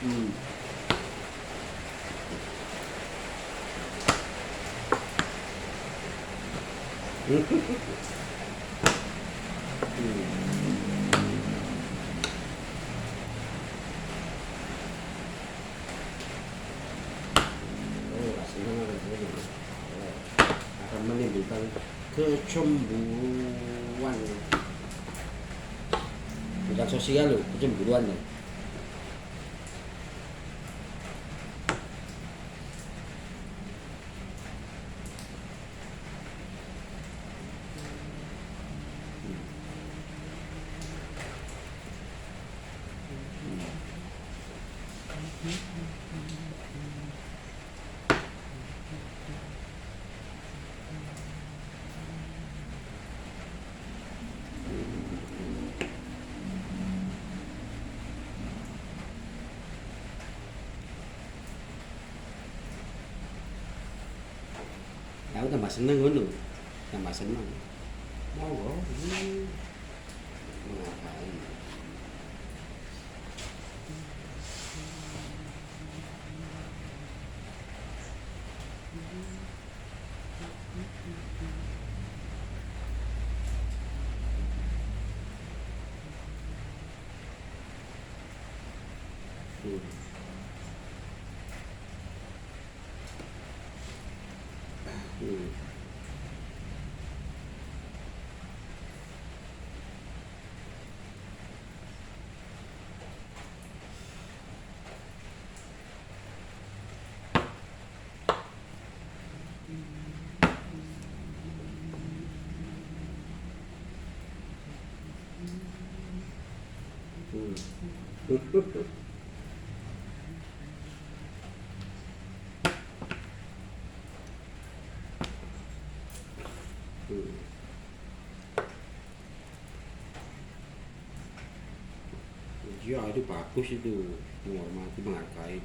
Hmm. Oh, rasanya akan begini. Akan menimbulkan kecemburuan, bukan sosial loh, kecemburuan loh. Aku tambah seneng ngono, tambah seneng. Monggo, ngapain? Hmm. Hmm. Hmm. Hmm. Iya itu bagus itu, menghormati, menghargai.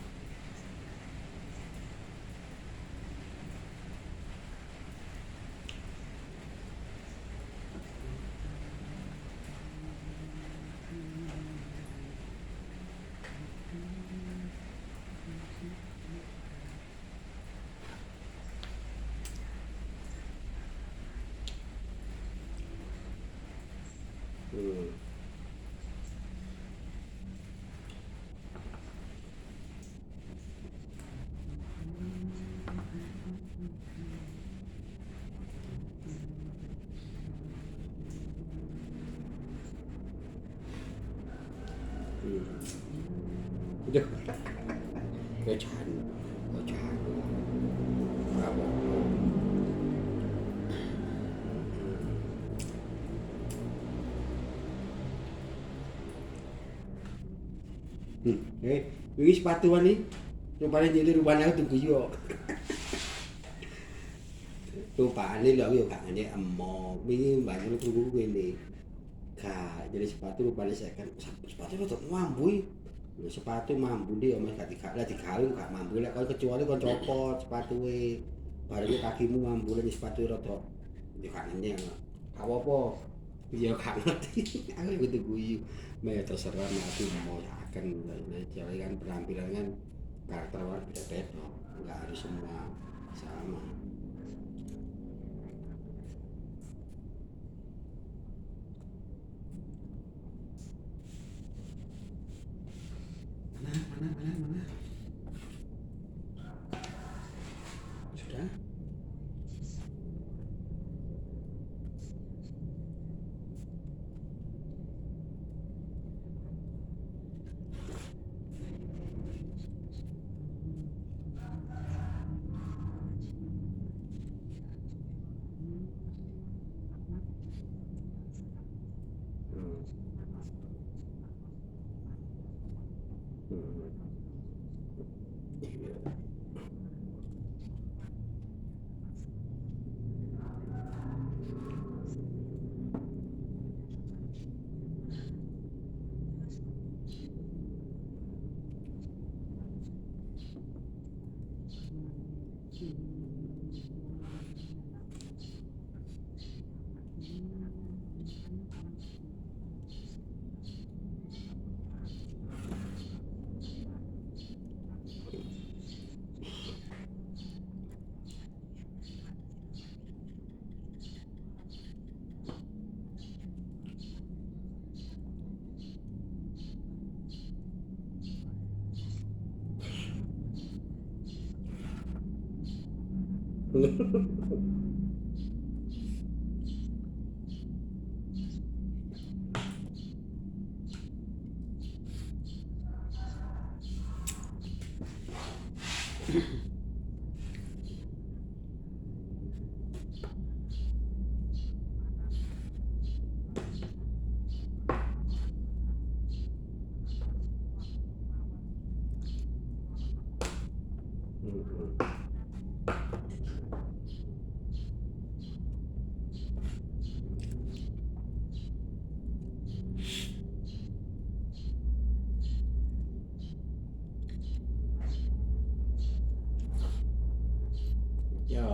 Hmm. Hmm. Udah, kecahan, kecahan. Apa? Ini sepatuan nih, yang paling jadi rupanya aku tunggu yo. Rupanya lo yo kangen dia emok, ini banyak lo tunggu gue nih. Kak, jadi sepatu rupanya saya kan sepatu lo tuh mampu. Sepatu mampu dia mas gak dikak lah dikawin gak mampu lah kalau kecuali kon copot sepatu baru kakimu mampu lah di sepatu roto di kanannya gak apa-apa dia gak ngerti aku gitu guyu ya terserah aku mau akan jadi kan penampilan kan karakter orang beda-beda nggak harus semua sama. Mana mana mana mana sudah. Hmm. Hmm. Iya. Ya.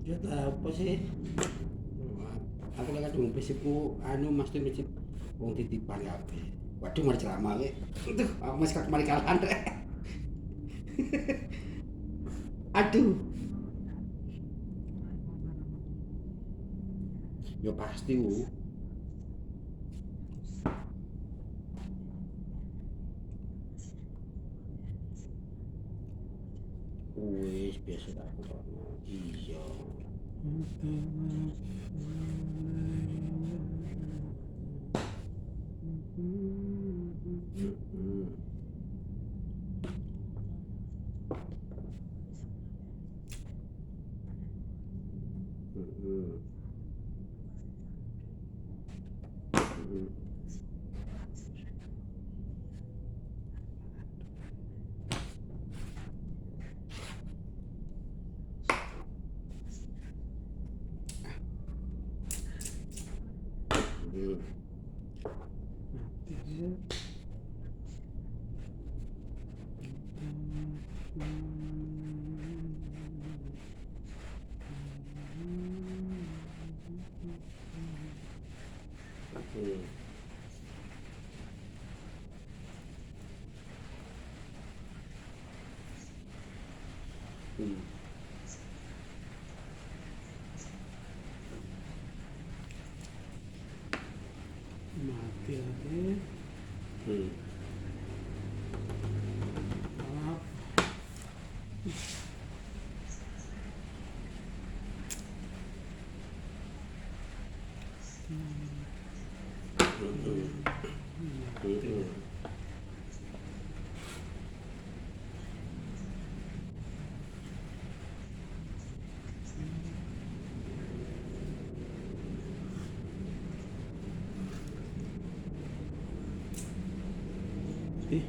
Dia tahu apa sih? Aku lagi kadung pesipku anu Mas tuh mesip wong titipan kabeh. Waduh mari ceramah we. Aduh, aku masih kemari kalahan rek. Aduh, yo pasti wis biasa tak aku kono. Iya. Mm-mm. Mm-mm. Mm-mm. Mm. Mm. Mm. Mati lagi. Mm. Maaf. Mm-mm. Mm-mm. Ih,